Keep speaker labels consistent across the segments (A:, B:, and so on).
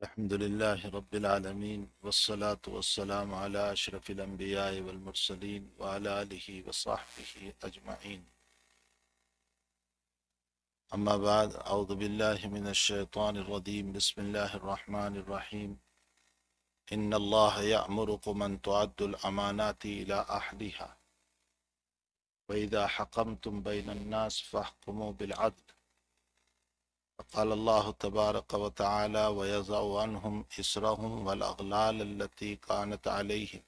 A: الحمد لله رب العالمين والصلاة والسلام على أشرف الأنبياء والمرسلين وعلى آله وصحبه أجمعين. أما بعد، أعوذ بالله من الشيطان الرجيم. بسم الله الرحمن الرحيم. إن الله يأمركم أن تؤدوا الأمانات إلى أهلها وإذا حكمتم بين الناس فاحكموا بالعدل. قال الله تبارك وتعالى: ويضع عنهم إصرهم والأغلال التي كانت عليهم.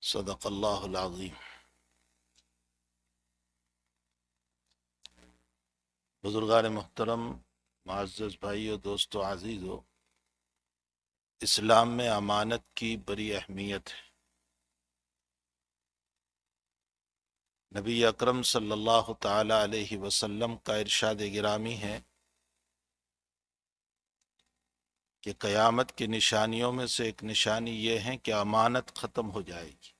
A: صدق اللہ العظیم. بزرگان محترم، معزز بھائیو، دوستو عزیزو، اسلام میں امانت کی بڑی اہمیت ہے. نبی اکرم صلی اللہ تعالی علیہ وسلم کا ارشاد گرامی ہے کہ قیامت کی نشانیوں میں سے ایک نشانی یہ ہے کہ امانت ختم ہو جائے گی.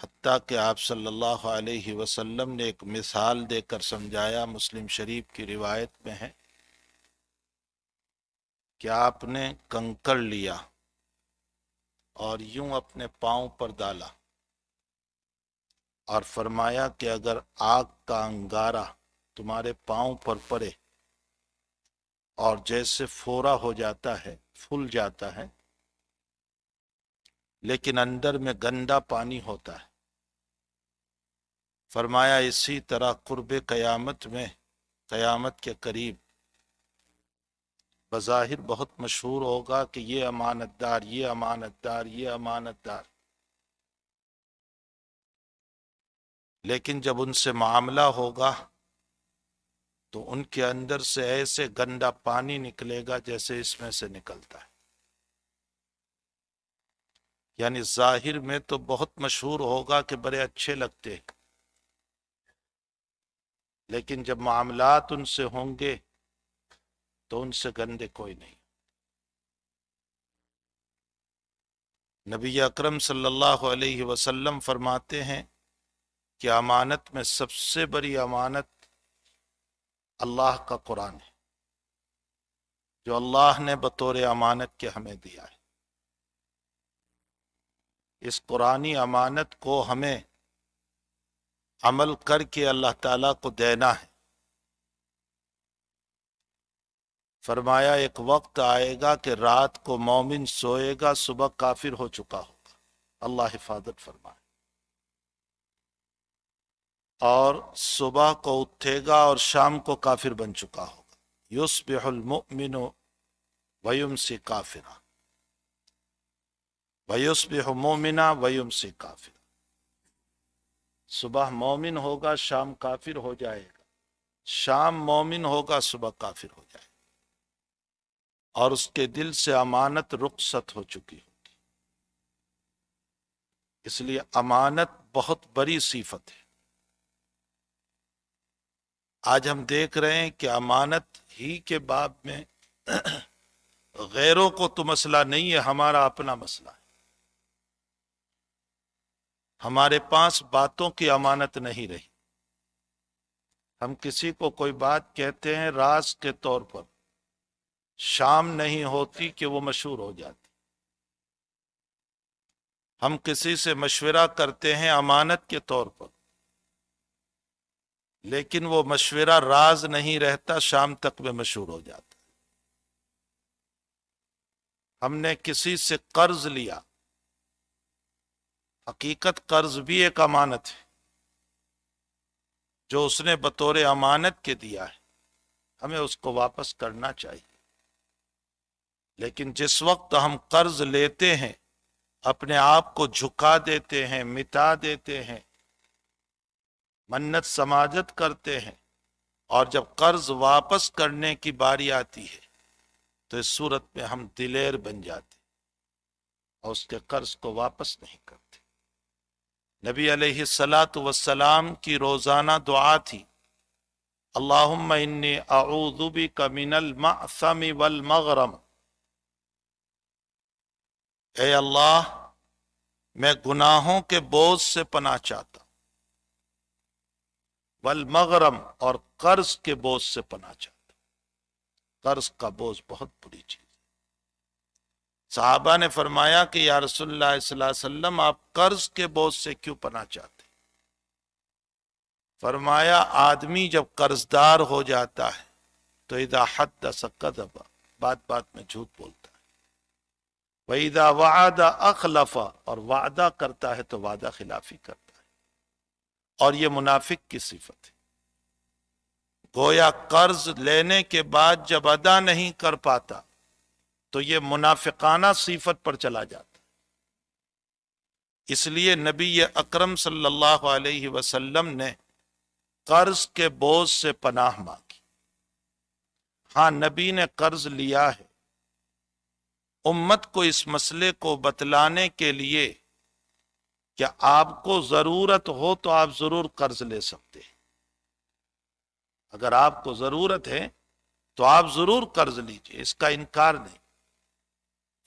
A: حتیٰ کہ آپ صلی اللہ علیہ وسلم نے ایک مثال دے کر سمجھایا. مسلم شریف کی روایت میں ہے کہ آپ نے کنکر لیا اور یوں اپنے پاؤں پر ڈالا اور فرمایا کہ اگر آگ کا انگارہ تمہارے پاؤں پر پڑے اور جیسے فورا ہو جاتا ہے، پھول جاتا ہے، لیکن اندر میں گندا پانی ہوتا ہے، فرمایا اسی طرح قرب قیامت میں، قیامت کے قریب بظاہر بہت مشہور ہوگا کہ یہ امانت دار، یہ امانت دار، یہ امانت دار، لیکن جب ان سے معاملہ ہوگا تو ان کے اندر سے ایسے گندا پانی نکلے گا جیسے اس میں سے نکلتا ہے. یعنی ظاہر میں تو بہت مشہور ہوگا کہ بڑے اچھے لگتے، لیکن جب معاملات ان سے ہوں گے تو ان سے گندے کوئی نہیں. نبی اکرم صلی اللہ علیہ وسلم فرماتے ہیں کہ امانت میں سب سے بڑی امانت اللہ کا قرآن ہے، جو اللہ نے بطور امانت کے ہمیں دیا ہے. اس قرآنی امانت کو ہمیں عمل کر کے اللہ تعالیٰ کو دینا ہے. فرمایا ایک وقت آئے گا کہ رات کو مومن سوئے گا، صبح کافر ہو چکا ہوگا. اللہ حفاظت فرمائے. اور صبح کو اٹھے گا اور شام کو کافر بن چکا ہوگا. یصبح المؤمن ویمسی کافرا ویصبح مومنا ویمسی کافرا. صبح مومن ہوگا، شام کافر ہو جائے گا، شام مومن ہوگا، صبح کافر ہو جائے گا، اور اس کے دل سے امانت رخصت ہو چکی ہوگی. اس لیے امانت بہت بڑی صفت ہے. آج ہم دیکھ رہے ہیں کہ امانت ہی کے باب میں غیروں کو تو مسئلہ نہیں ہے، ہمارا اپنا مسئلہ ہے. ہمارے پاس باتوں کی امانت نہیں رہی. ہم کسی کو کوئی بات کہتے ہیں راز کے طور پر، شام نہیں ہوتی کہ وہ مشہور ہو جاتی. ہم کسی سے مشورہ کرتے ہیں امانت کے طور پر، لیکن وہ مشورہ راز نہیں رہتا، شام تک میں مشہور ہو جاتا. ہم نے کسی سے قرض لیا، حقیقت قرض بھی ایک امانت ہے جو اس نے بطور امانت کے دیا ہے، ہمیں اس کو واپس کرنا چاہیے. لیکن جس وقت ہم قرض لیتے ہیں اپنے آپ کو جھکا دیتے ہیں، مٹا دیتے ہیں، منت سماجت کرتے ہیں، اور جب قرض واپس کرنے کی باری آتی ہے تو اس صورت میں ہم دلیر بن جاتے اور اس کے قرض کو واپس نہیں کرتے. نبی علیہ السلام کی روزانہ دعا تھی: اللہم انی اعوذ بک من المأثم والمغرم. اے اللہ، میں گناہوں کے بوجھ سے پناہ چاہتا ہوں، والمغرم، اور قرض کے بوجھ سے پناہ چاہتا ہوں۔ قرض کا بوجھ بہت بری چیز ہے۔ صحابہ نے فرمایا کہ یا رسول اللہ صلی اللہ علیہ وسلم، آپ قرض کے بوجھ سے کیوں پناہ چاہتے ہیں؟ فرمایا آدمی جب قرضدار ہو جاتا ہے تو اذا حدث کذب، بات بات میں جھوٹ بولتا ہے، وَإِذَا وَعَدَ أَخْلَفَ، اور وعدہ کرتا ہے تو وعدہ خلافی کرتا ہے، اور یہ منافق کی صفت ہے۔ گویا قرض لینے کے بعد جب ادا نہیں کر پاتا تو یہ منافقانہ صفت پر چلا جاتا ہے۔ اس لیے نبی اکرم صلی اللہ علیہ وسلم نے قرض کے بوجھ سے پناہ مانگی۔ ہاں، نبی نے قرض لیا ہے، امت کو اس مسئلے کو بتلانے کے لیے کہ آپ کو ضرورت ہو تو آپ ضرور قرض لے سکتے ہیں۔ اگر آپ کو ضرورت ہے تو آپ ضرور قرض لیجئے، اس کا انکار نہیں۔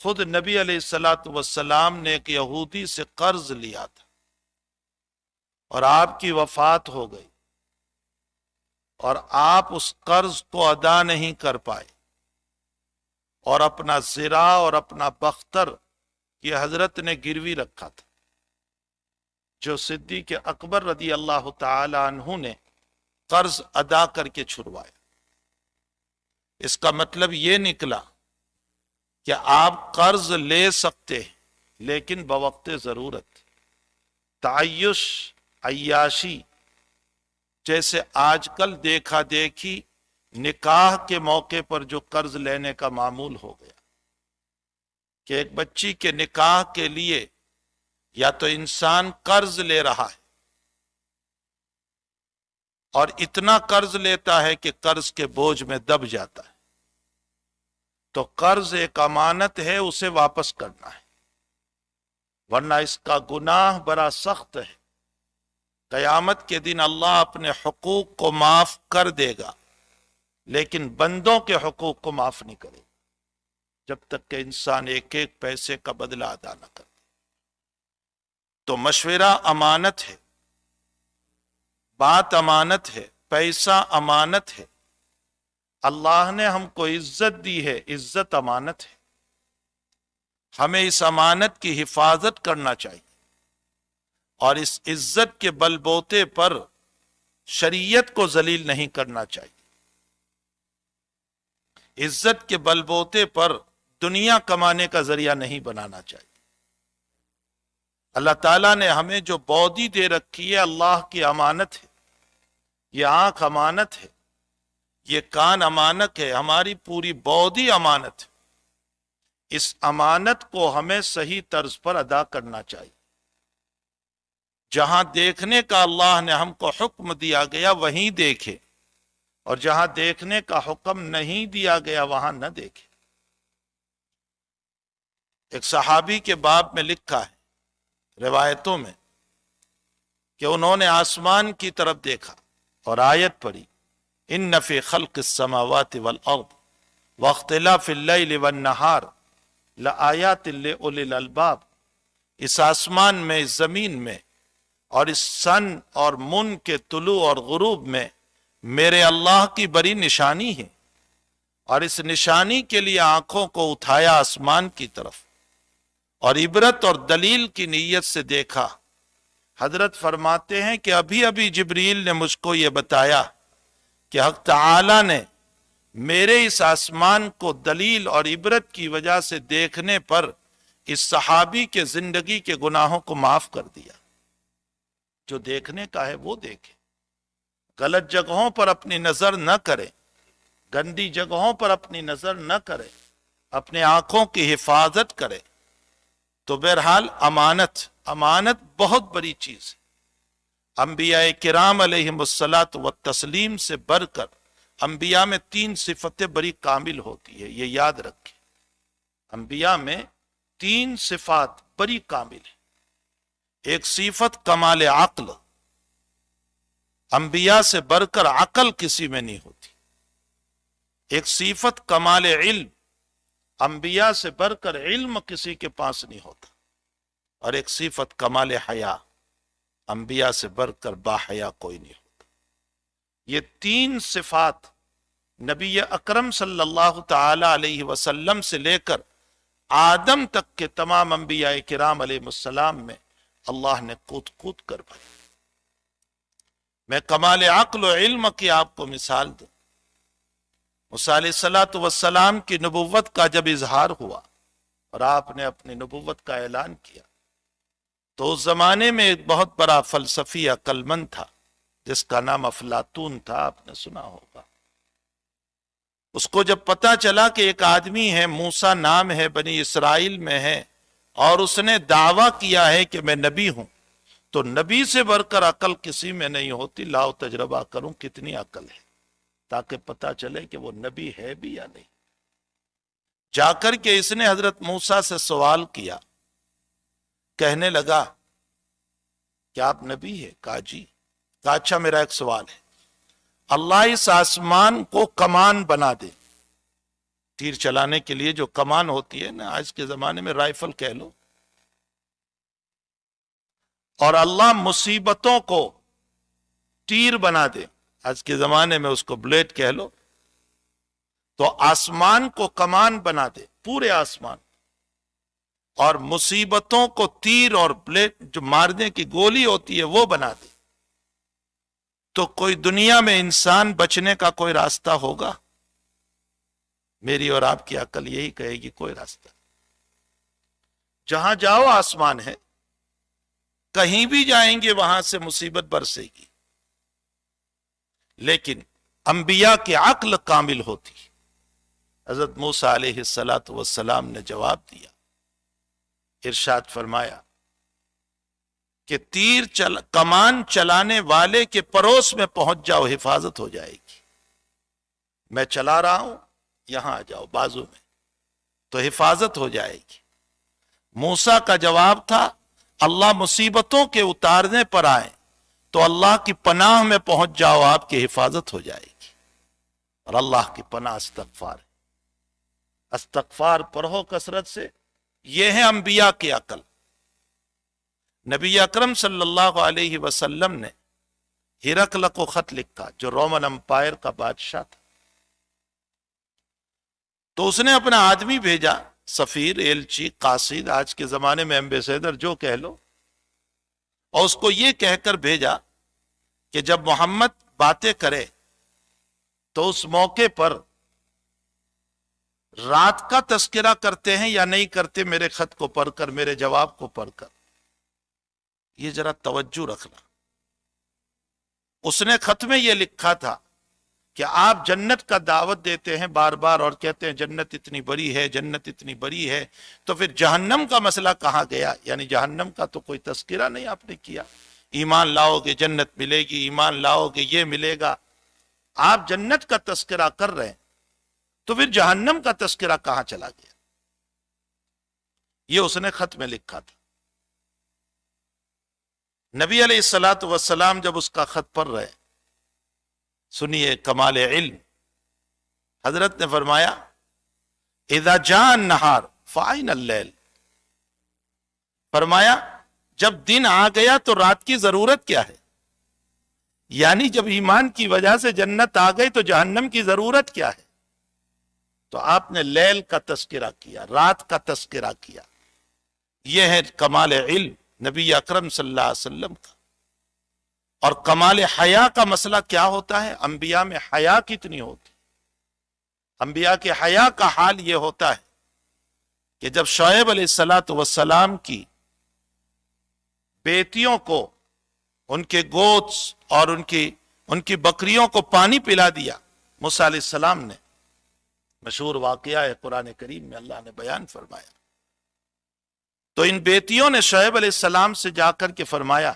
A: خود نبی علیہ السلام نے ایک یہودی سے قرض لیا تھا اور آپ کی وفات ہو گئی، اور آپ اس قرض کو ادا نہیں کر پائے، اور اپنا زرع اور اپنا بختر یہ حضرت نے گروی رکھا تھا، جو صدیق اکبر رضی اللہ تعالی عنہ نے قرض ادا کر کے چھڑوایا۔ اس کا مطلب یہ نکلا کہ آپ قرض لے سکتے ہیں لیکن بوقت ضرورت۔ تعیش، عیاشی، جیسے آج کل دیکھا دیکھی نکاح کے موقع پر جو قرض لینے کا معمول ہو گیا کہ ایک بچی کے نکاح کے لیے یا تو انسان قرض لے رہا ہے، اور اتنا قرض لیتا ہے کہ قرض کے بوجھ میں دب جاتا ہے۔ تو قرض ایک امانت ہے، اسے واپس کرنا ہے، ورنہ اس کا گناہ بڑا سخت ہے۔ قیامت کے دن اللہ اپنے حقوق کو معاف کر دے گا، لیکن بندوں کے حقوق کو معاف نہیں کرے گا جب تک کہ انسان ایک ایک پیسے کا بدلہ ادا نہ کرے۔ تو مشورہ امانت ہے، بات امانت ہے، پیسہ امانت ہے۔ اللہ نے ہم کو عزت دی ہے، عزت امانت ہے، ہمیں اس امانت کی حفاظت کرنا چاہیے، اور اس عزت کے بل بوتے پر شریعت کو ذلیل نہیں کرنا چاہیے۔ عزت کے بل بوتے پر دنیا کمانے کا ذریعہ نہیں بنانا چاہیے۔ اللہ تعالیٰ نے ہمیں جو باڈی دے رکھی ہے، اللہ کی امانت ہے۔ یہ آنکھ امانت ہے، یہ کان امانت ہے، ہماری پوری باڈی امانت ہے۔ اس امانت کو ہمیں صحیح طرز پر ادا کرنا چاہیے۔ جہاں دیکھنے کا اللہ نے ہم کو حکم دیا گیا وہیں دیکھے، اور جہاں دیکھنے کا حکم نہیں دیا گیا وہاں نہ دیکھے۔ ایک صحابی کے باب میں لکھا ہے روایتوں میں کہ انہوں نے آسمان کی طرف دیکھا اور آیت پڑھی، ان فی خلق السماوات والارض واختلاف اللیل والنہار لآیات لأولی الالباب۔ اس آسمان میں، اس زمین میں، اور اس سن اور من کے طلوع اور غروب میں میرے اللہ کی بڑی نشانی ہے، اور اس نشانی کے لیے آنکھوں کو اٹھایا آسمان کی طرف اور عبرت اور دلیل کی نیت سے دیکھا۔ حضرت فرماتے ہیں کہ ابھی ابھی جبریل نے مجھ کو یہ بتایا کہ حق تعالی نے میرے اس آسمان کو دلیل اور عبرت کی وجہ سے دیکھنے پر اس صحابی کے زندگی کے گناہوں کو معاف کر دیا۔ جو دیکھنے کا ہے وہ دیکھے، غلط جگہوں پر اپنی نظر نہ کرے، گندی جگہوں پر اپنی نظر نہ کرے، اپنے آنکھوں کی حفاظت کرے۔ تو بہرحال امانت بہت بڑی چیز ہے۔ انبیاء کرام علیہم الصلاۃ والتسلیم سے بڑھ کر انبیاء میں 3 صفتیں بڑی کامل ہوتی ہے، یہ یاد رکھیں۔ انبیاء میں 3 صفات بڑی کامل ہے۔ ایک صفت کمال عقل، انبیاء سے بڑھ کر عقل کسی میں نہیں ہوتی۔ ایک صفت کمال علم، انبیاء سے بڑھ کر علم کسی کے پاس نہیں ہوتا۔ اور ایک صفت کمال حیا، انبیاء سے بڑھ کر با حیا کوئی نہیں ہوتا۔ یہ تین صفات نبی اکرم صلی اللہ تعالی علیہ وسلم سے لے کر آدم تک کے تمام انبیاء کرام علیہ السلام میں اللہ نے کود کود کر بھری۔ میں کمال عقل و علم کی آپ کو مثال دوں۔ موسیٰ علیہ السلام کی نبوت کا جب اظہار ہوا اور آپ نے اپنی نبوت کا اعلان کیا تو اس زمانے میں ایک بہت بڑا فلسفی عقل مند تھا جس کا نام افلاطون تھا، آپ نے سنا ہوگا۔ اس کو جب پتا چلا کہ ایک آدمی ہے، موسیٰ نام ہے، بنی اسرائیل میں ہے، اور اس نے دعویٰ کیا ہے کہ میں نبی ہوں، تو نبی سے بڑھ کر عقل کسی میں نہیں ہوتی، لاؤ تجربہ کروں کتنی عقل ہے، تاکہ پتا چلے کہ وہ نبی ہے بھی یا نہیں۔ جا کر کے اس نے حضرت موسیٰ سے سوال کیا، کہنے لگا کہ آپ نبی ہے؟ کہا جی۔ کہا اچھا میرا ایک سوال ہے، اللہ اس آسمان کو کمان بنا دے، تیر چلانے کے لیے جو کمان ہوتی ہے نا، آج کے زمانے میں رائفل کہہ لو، اور اللہ مصیبتوں کو تیر بنا دے، آج کے زمانے میں اس کو بلیڈ کہہ لو، تو آسمان کو کمان بنا دے، پورے آسمان، اور مصیبتوں کو تیر اور بلیڈ جو مارنے کی گولی ہوتی ہے وہ بنا دے، تو کوئی دنیا میں انسان بچنے کا کوئی راستہ ہوگا؟ میری اور آپ کی عقل یہی کہے گی کوئی راستہ۔ جہاں جاؤ آسمان ہے، کہیں بھی جائیں گے وہاں سے مصیبت برسے گی، لیکن انبیاء کی عقل کامل ہوتی۔ حضرت موسیٰ علیہ السلام نے جواب دیا، ارشاد فرمایا کہ کمان چلانے والے کے پڑوس میں پہنچ جاؤ، حفاظت ہو جائے گی۔ میں چلا رہا ہوں، یہاں آ جاؤ بازو میں، تو حفاظت ہو جائے گی۔ موسیٰ کا جواب تھا، اللہ مصیبتوں کے اتارنے پر آئے تو اللہ کی پناہ میں پہنچ جاؤ، آپ کی حفاظت ہو جائے گی۔ اور اللہ کی پناہ استغفار ہے، استغفار پڑھو کثرت سے، یہ ہے انبیاء کی عقل۔ نبی اکرم صلی اللہ علیہ وسلم نے ہرقل کو خط لکھا، جو رومن امپائر کا بادشاہ تھا، تو اس نے اپنا آدمی بھیجا، سفیر، ایلچی، قاصد، آج کے زمانے میں ایمبیسیڈر جو کہہ لو، اور اس کو یہ کہہ کر بھیجا کہ جب محمد باتیں کرے تو اس موقع پر رات کا تذکرہ کرتے ہیں یا نہیں کرتے، میرے خط کو پڑھ کر، میرے جواب کو پڑھ کر، یہ ذرا توجہ رکھنا۔ اس نے خط میں یہ لکھا تھا کہ آپ جنت کا دعوت دیتے ہیں بار بار اور کہتے ہیں جنت اتنی بڑی ہے، جنت اتنی بڑی ہے، تو پھر جہنم کا مسئلہ کہاں گیا؟ یعنی جہنم کا تو کوئی تذکرہ نہیں آپ نے کیا۔ ایمان لاؤ گے جنت ملے گی، ایمان لاؤ گے یہ ملے گا، آپ جنت کا تذکرہ کر رہے ہیں، تو پھر جہنم کا تذکرہ کہاں چلا گیا؟ یہ اس نے خط میں لکھا تھا۔ نبی علیہ السلام جب اس کا خط پڑھ رہے، سنیے کمال علم، حضرت نے فرمایا اذا جاء النہار فأین اللیل، فرمایا جب دن آ گیا تو رات کی ضرورت کیا ہے؟ یعنی جب ایمان کی وجہ سے جنت آ گئی تو جہنم کی ضرورت کیا ہے؟ تو آپ نے لیل کا تذکرہ کیا، رات کا تذکرہ کیا۔ یہ ہے کمال علم نبی اکرم صلی اللہ علیہ وسلم کا۔ اور کمال حیا کا مسئلہ کیا ہوتا ہے؟ انبیاء میں حیا کتنی ہوتی؟ انبیاء کے حیا کا حال یہ ہوتا ہے کہ جب شعیب علیہ السلام کی بیٹیوں کو ان کے گوشت اور ان کی بکریوں کو پانی پلا دیا موسیٰ علیہ السلام نے، مشہور واقعہ ہے قرآن کریم میں اللہ نے بیان فرمایا، تو ان بیٹیوں نے شعیب علیہ السلام سے جا کر کے فرمایا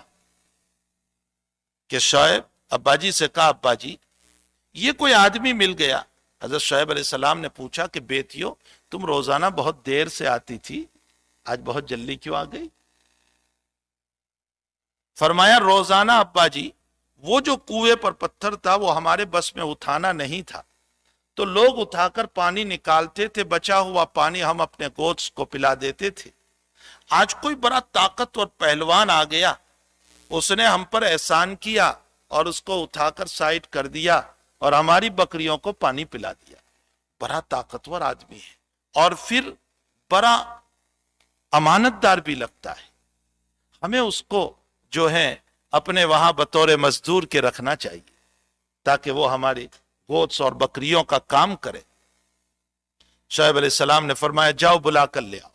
A: کہ شعیب، ابا جی سے کہا ابا جی یہ کوئی آدمی مل گیا۔ حضرت شعیب علیہ السلام نے پوچھا کہ بیٹیوں تم روزانہ بہت دیر سے آتی تھی، آج بہت جلدی کیوں آ گئی؟ فرمایا روزانہ ابا جی وہ جو کنویں پر پتھر تھا وہ ہمارے بس میں اٹھانا نہیں تھا، تو لوگ اٹھا کر پانی نکالتے تھے، بچا ہوا پانی ہم اپنے گوشت کو پلا دیتے تھے۔ آج کوئی بڑا طاقتور پہلوان آ گیا، اس نے ہم پر احسان کیا اور اس کو اٹھا کر سائڈ کر دیا اور ہماری بکریوں کو پانی پلا دیا. بڑا طاقتور آدمی ہے اور پھر بڑا امانت دار بھی لگتا ہے. ہمیں اس کو جو ہے اپنے وہاں بطور مزدور کے رکھنا چاہیے تاکہ وہ ہماری گوشت اور بکریوں کا کام کرے. شعیب علیہ السلام نے فرمایا جاؤ بلا کر لے آؤ.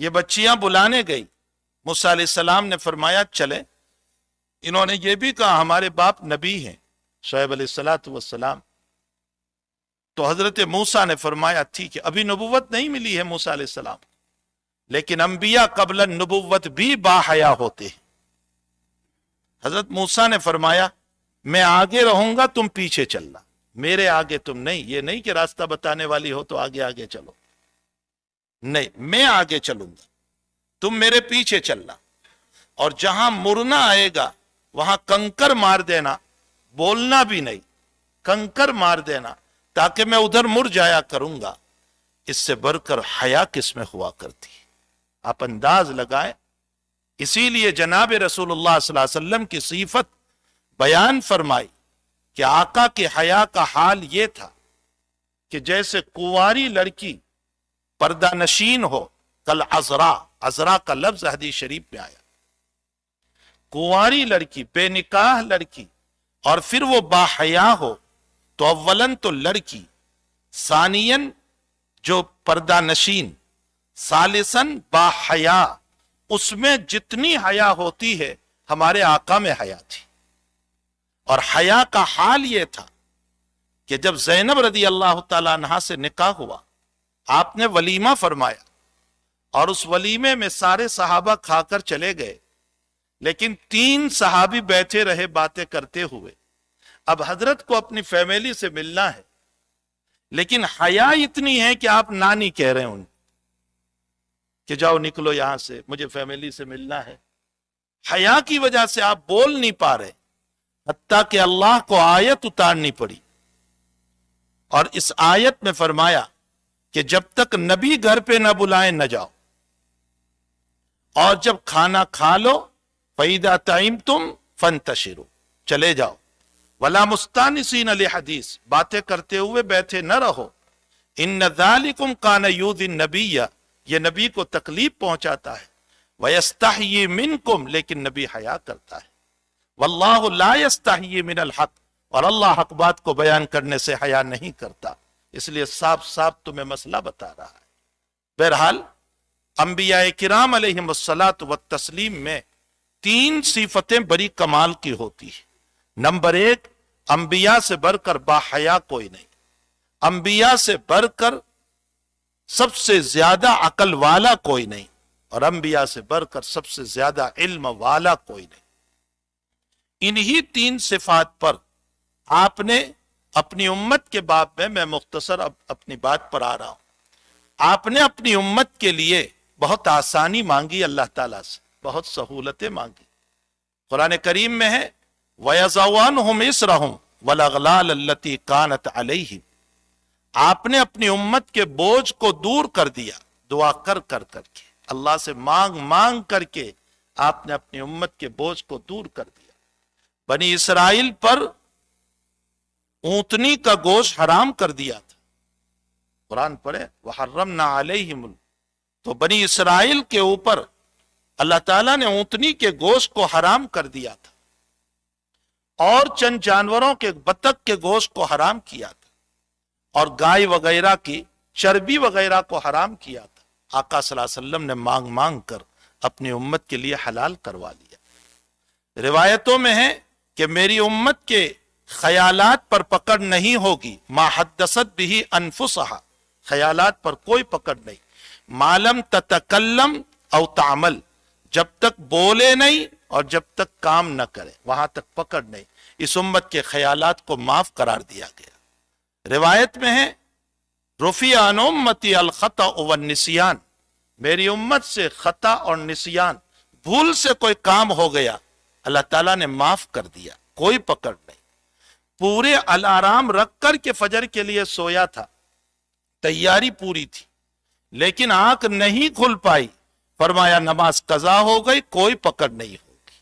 A: یہ بچیاں بلانے گئی. موسیٰ علیہ السلام نے فرمایا چلے. انہوں نے یہ بھی کہا ہمارے باپ نبی ہیں شعیب علیہ السلام. تو حضرت موسیٰ نے فرمایا ٹھیک ہے. ابھی نبوت نہیں ملی ہے موسیٰ علیہ السلام، لیکن انبیاء قبل النبوت بھی باحیا ہوتے ہیں. حضرت موسیٰ نے فرمایا میں آگے رہوں گا تم پیچھے چلنا، میرے آگے تم نہیں. یہ نہیں کہ راستہ بتانے والی ہو تو آگے آگے چلو، نہیں، میں آگے چلوں گا تم میرے پیچھے چلنا. اور جہاں مرنا آئے گا وہاں کنکر مار دینا، بولنا بھی نہیں، کنکر مار دینا تاکہ میں ادھر مڑ جایا کروں گا. اس سے بڑھ کر حیا کس میں ہوا کرتی ہے؟ آپ انداز لگائیں. اسی لیے جناب رسول اللہ صلی اللہ علیہ وسلم کی صفت بیان فرمائی کہ آقا کے حیا کا حال یہ تھا کہ جیسے کنواری لڑکی پردہ نشین ہو، کل عذرا، عذرا کا لفظ حدیث شریف میں آیا. کنواری لڑکی، بے نکاح لڑکی، اور پھر وہ باحیا ہو تو اولن تو لڑکی، ثانین جو پردہ نشین، ثالثاً باحیا. اس میں جتنی حیا ہوتی ہے ہمارے آقا میں حیا تھی. اور حیا کا حال یہ تھا کہ جب زینب رضی اللہ تعالیٰ عنہا سے نکاح ہوا آپ نے ولیمہ فرمایا اور اس ولیمے میں سارے صحابہ کھا کر چلے گئے، لیکن 3 صحابی بیٹھے رہے باتیں کرتے ہوئے. اب حضرت کو اپنی فیملی سے ملنا ہے، لیکن حیا اتنی ہے کہ آپ نانی کہہ رہے ہیں ان کہ جاؤ نکلو یہاں سے، مجھے فیملی سے ملنا ہے. حیا کی وجہ سے آپ بول نہیں پا رہے، حتیٰ کہ اللہ کو آیت اتارنی پڑی. اور اس آیت میں فرمایا کہ جب تک نبی گھر پہ نہ بلائیں نہ جاؤ، اور جب کھانا کھا لو فَإِذَا طَعِمْتُمْ فَانْتَشِرُوا، چلے جاؤ. وَلَا مُسْتَانِسِينَ لِحَدِيث، باتیں کرتے ہوئے بیٹھے نہ رہو. إِنَّ ذَلِكُمْ كَانَ يُؤْذِي النَّبِيَّ، یہ نبی کو تکلیف پہنچاتا ہے. وَيَسْتَحْيِي مِنْكُمْ، لیکن نبی حیا کرتا ہے. وَاللَّهُ لَا يَسْتَحْيِي مِنَ الْحَقِّ، اور اللہ حق بات کو بیان کرنے سے حیا نہیں کرتا. اس لیے صاف صاف تمہیں مسئلہ بتا رہا ہے. بہرحال انبیاء کرام علیہم الصلاۃ والتسلیم میں 3 صفتیں بڑی کمال کی ہوتی ہیں. نمبر 1، انبیاء سے بڑھ کر باحیا کوئی نہیں. انبیاء سے بڑھ کر سب سے زیادہ عقل والا کوئی نہیں، اور انبیاء سے بڑھ کر سب سے زیادہ علم والا کوئی نہیں. انہی 3 صفات پر آپ نے اپنی امت کے باب میں مختصر اب اپنی بات پر آ رہا ہوں. آپ نے اپنی امت کے لیے بہت آسانی مانگی اللہ تعالیٰ سے، بہت سہولتیں مانگی. قرآن کریم میں ہے وَيَضَعُ عَنْهُمْ إِصْرَهُمْ وَالْأَغْلَالَ الَّتِي كَانَتْ عَلَيْهِمْ، آپ نے اپنی امت کے بوجھ کو دور کر دیا. دعا کر کر کے، اللہ سے مانگ مانگ کر کے آپ نے اپنی امت کے بوجھ کو دور کر دیا. بنی اسرائیل پر اونٹنی کا گوشت حرام کر دیا تھا. قرآن پڑھے وَحَرَّمْنَا عَلَيْهِمُ، تو بنی اسرائیل کے اوپر اللہ تعالیٰ نے اونٹنی کے گوشت کو حرام کر دیا تھا، اور چند جانوروں کے بطخ کے گوشت کو حرام کیا تھا، اور گائے وغیرہ کی چربی وغیرہ کو حرام کیا تھا. آقا صلی اللہ علیہ وسلم نے مانگ مانگ کر اپنی امت کے لیے حلال کروا لیا. روایتوں میں ہے کہ میری امت کے خیالات پر پکڑ نہیں ہوگی، ما حدثت به انفسها، خیالات پر کوئی پکڑ نہیں. معلم تتکلم او تعمل، جب تک بولے نہیں اور جب تک کام نہ کرے وہاں تک پکڑ نہیں. اس امت کے خیالات کو معاف قرار دیا گیا. روایت میں ہے رفیع عن امتی الخطأ والنسیان، میری امت سے خطا اور نسیان، بھول سے کوئی کام ہو گیا اللہ تعالیٰ نے معاف کر دیا، کوئی پکڑ نہیں. پورے الارام رکھ کر کے فجر کے لیے سویا تھا، تیاری پوری تھی، لیکن آنکھ نہیں کھل پائی، فرمایا نماز قضا ہو گئی، کوئی پکڑ نہیں ہوگی.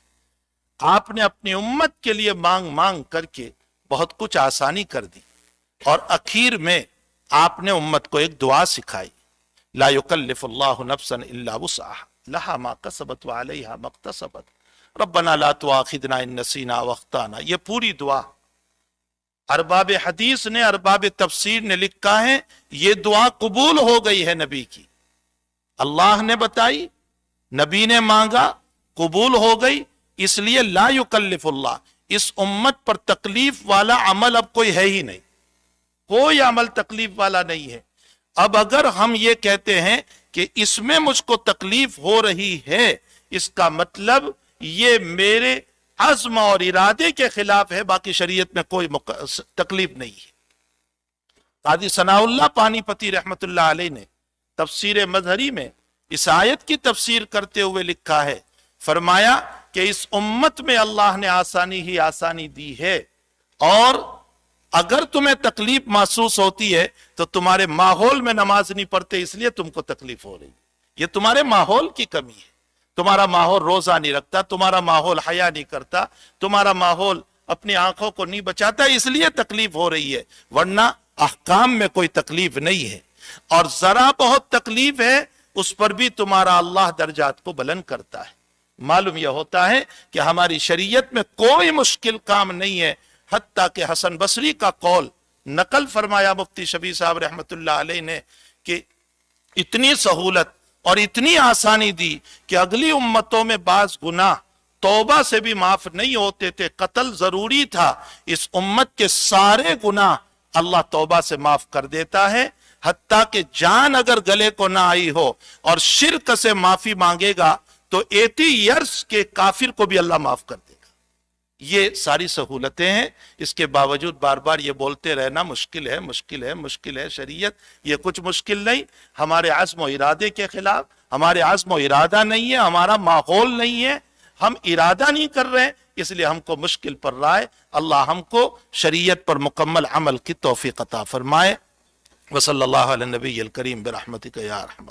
A: آپ نے اپنی امت کے لیے مانگ مانگ کر کے بہت کچھ آسانی کر دی، اور اخیر میں آپ نے امت کو ایک دعا سکھائی، لا یکلف اللہ نفسا الا وسعها لها ما کسبت وعلیہا ما اکتسبت ربنا لا تؤاخذنا ان نسینا واخطانا۔ یہ پوری دعا ارباب حدیث نے، ارباب تفسیر نے لکھا ہے، یہ دعا قبول ہو گئی ہے نبی کی، اللہ نے بتائی، نبی نے مانگا، قبول ہو گئی، اس لیے لا یکلف اللہ، اس امت پر تکلیف والا عمل اب کوئی ہے ہی نہیں، کوئی عمل تکلیف والا نہیں ہے۔ اب اگر ہم یہ کہتے ہیں کہ اس میں مجھ کو تکلیف ہو رہی ہے، اس کا مطلب یہ میرے عزم اور ارادے کے خلاف ہے، باقی شریعت میں کوئی تکلیف نہیں ہے۔ قاضی ثناء اللہ پانی پتی رحمت اللہ علیہ نے تفسیر مظہری میں اس آیت کی تفسیر کرتے ہوئے لکھا ہے، فرمایا کہ اس امت میں اللہ نے آسانی ہی آسانی دی ہے، اور اگر تمہیں تکلیف محسوس ہوتی ہے تو تمہارے ماحول میں نماز نہیں پڑھتے اس لیے تم کو تکلیف ہو رہی ہے، یہ تمہارے ماحول کی کمی ہے، تمہارا ماحول روزہ نہیں رکھتا، تمہارا ماحول حیا نہیں کرتا، تمہارا ماحول اپنی آنکھوں کو نہیں بچاتا، اس لیے تکلیف ہو رہی ہے، ورنہ احکام میں کوئی تکلیف نہیں ہے، اور ذرا بہت تکلیف ہے اس پر بھی تمہارا اللہ درجات کو بلند کرتا ہے۔ معلوم یہ ہوتا ہے کہ ہماری شریعت میں کوئی مشکل کام نہیں ہے، حتیٰ کہ حسن بصری کا قول نقل فرمایا مفتی شفیع صاحب رحمت اللہ علیہ نے کہ اتنی سہولت اور اتنی آسانی دی کہ اگلی امتوں میں بعض گناہ توبہ سے بھی معاف نہیں ہوتے تھے، قتل ضروری تھا، اس امت کے سارے گناہ اللہ توبہ سے معاف کر دیتا ہے، حتیٰ کہ جان اگر گلے کو نہ آئی ہو اور شرک سے معافی مانگے گا تو 80 ایئرز کے کافر کو بھی اللہ معاف کر دے گا۔ یہ ساری سہولتیں ہیں، اس کے باوجود بار بار یہ بولتے رہنا مشکل ہے، مشکل ہے، مشکل ہے شریعت، یہ کچھ مشکل نہیں، ہمارے عزم و ارادے کے خلاف، ہمارے عزم و ارادہ نہیں ہے، ہمارا ماحول نہیں ہے، ہم ارادہ نہیں کر رہے، اس لیے ہم کو مشکل پڑ رہا ہے۔ اللہ ہم کو شریعت پر مکمل عمل کی توفیق عطا فرمائے۔ وصلی اللہ علی النبی الکریم برحمتک یا ارحم